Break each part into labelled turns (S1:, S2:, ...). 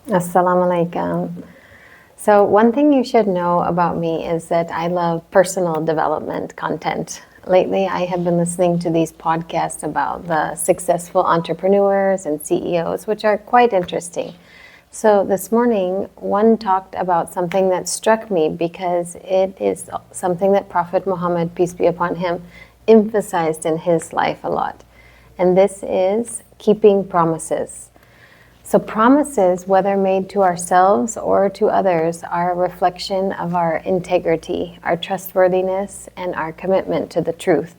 S1: Assalamu alaikum. So one thing you should know about me is that I love personal development content. Lately, I have been listening to these podcasts about the successful entrepreneurs and CEOs, which are quite interesting. So this morning, one talked about something that struck me because it is something that Prophet Muhammad, peace be upon him, emphasized in his life a lot. And this is keeping promises. So promises, whether made to ourselves or to others, are a reflection of our integrity, our trustworthiness, and our commitment to the truth.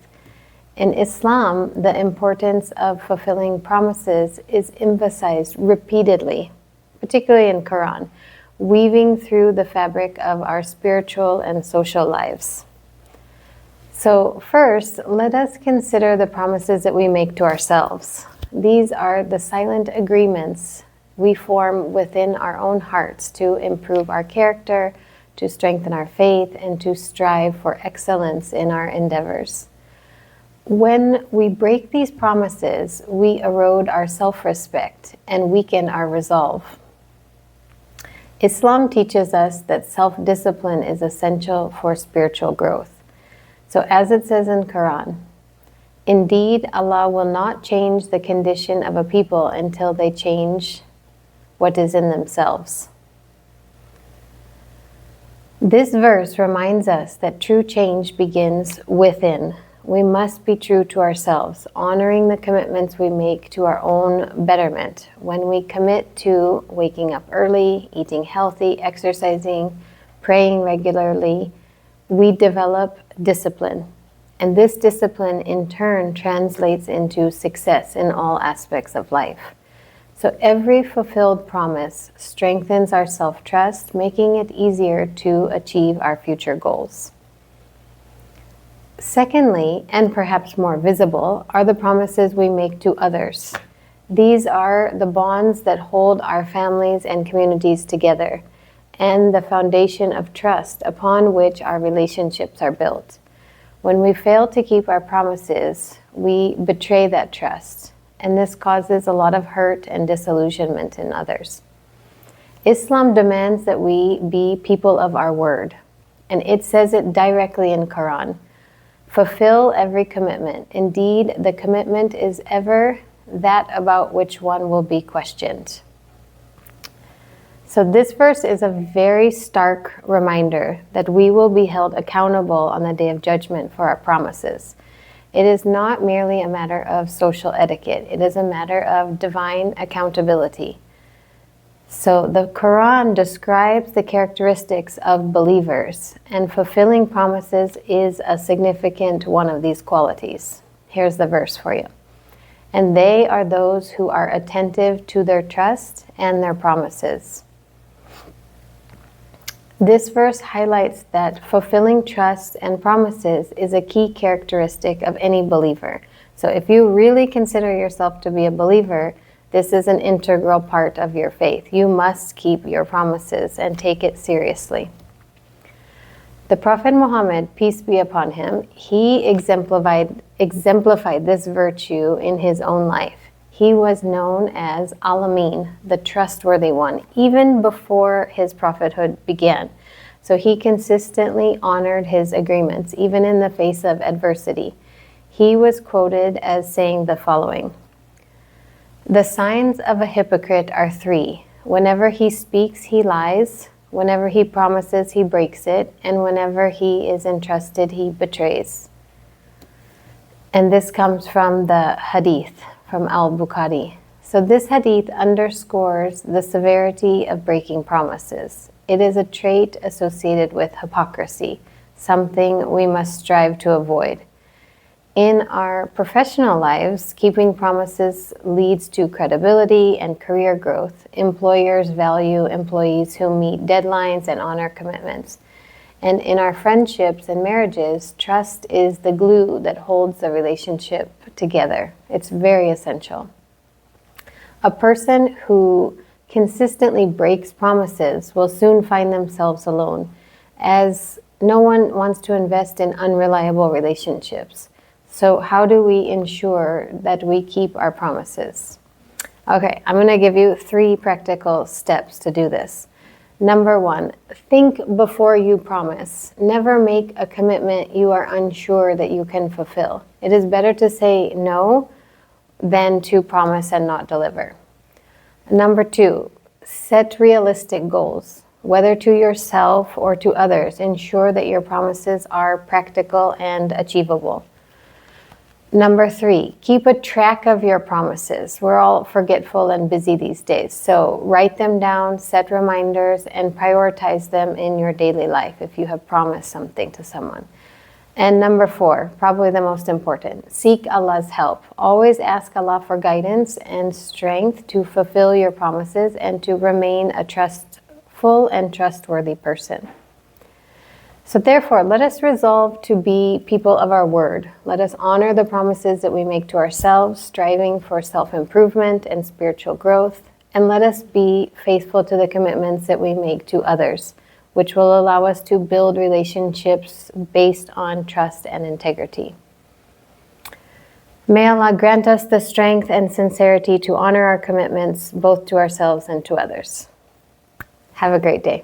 S1: In Islam, the importance of fulfilling promises is emphasized repeatedly, particularly in Quran, weaving through the fabric of our spiritual and social lives. So first, let us consider the promises that we make to ourselves. These are the silent agreements we form within our own hearts to improve our character, to strengthen our faith, and to strive for excellence in our endeavors. When we break these promises, we erode our self-respect and weaken our resolve. Islam teaches us that self-discipline is essential for spiritual growth. So as it says in Quran, indeed, Allah will not change the condition of a people until they change what is in themselves. This verse reminds us that true change begins within. We must be true to ourselves, honoring the commitments we make to our own betterment. When we commit to waking up early, eating healthy, exercising, praying regularly, we develop discipline. And this discipline in turn translates into success in all aspects of life. So every fulfilled promise strengthens our self-trust, making it easier to achieve our future goals. Secondly, and perhaps more visible, are the promises we make to others. These are the bonds that hold our families and communities together, and the foundation of trust upon which our relationships are built. When we fail to keep our promises, we betray that trust, and this causes a lot of hurt and disillusionment in others. Islam demands that we be people of our word, and it says it directly in Quran. Fulfill every commitment. Indeed, the commitment is ever that about which one will be questioned. So this verse is a very stark reminder that we will be held accountable on the day of judgment for our promises. It is not merely a matter of social etiquette. It is a matter of divine accountability. So the Quran describes the characteristics of believers, and fulfilling promises is a significant one of these qualities. Here's the verse for you. And they are those who are attentive to their trust and their promises. This verse highlights that fulfilling trust and promises is a key characteristic of any believer. So if you really consider yourself to be a believer, this is an integral part of your faith. You must keep your promises and take it seriously. The Prophet Muhammad, peace be upon him, he exemplified this virtue in his own life. He was known as Al-Amin, the trustworthy one, even before his prophethood began. So he consistently honored his agreements, even in the face of adversity. He was quoted as saying the following: "The signs of a hypocrite are three. Whenever he speaks, he lies. Whenever he promises, he breaks it. And whenever he is entrusted, he betrays." And this comes from the hadith from Al-Bukhari. So this hadith underscores the severity of breaking promises. It is a trait associated with hypocrisy, something we must strive to avoid. In our professional lives, keeping promises leads to credibility and career growth. Employers value employees who meet deadlines and honor commitments. And in our friendships and marriages, trust is the glue that holds the relationship together. It's very essential. A person who consistently breaks promises will soon find themselves alone, as no one wants to invest in unreliable relationships. So how do we ensure that we keep our promises? Okay, I'm going to give you 3 practical steps to do this. Number 1, think before you promise. Never make a commitment you are unsure that you can fulfill. It is better to say no than to promise and not deliver. Number 2, set realistic goals. Whether to yourself or to others, ensure that your promises are practical and achievable. Number 3, keep a track of your promises. We're all forgetful and busy these days, so write them down, set reminders, and prioritize them in your daily life if you have promised something to someone. And number 4, probably the most important, seek Allah's help. Always ask Allah for guidance and strength to fulfill your promises and to remain a trustful and trustworthy person. So therefore, let us resolve to be people of our word. Let us honor the promises that we make to ourselves, striving for self-improvement and spiritual growth. And let us be faithful to the commitments that we make to others, which will allow us to build relationships based on trust and integrity. May Allah grant us the strength and sincerity to honor our commitments both to ourselves and to others. Have a great day.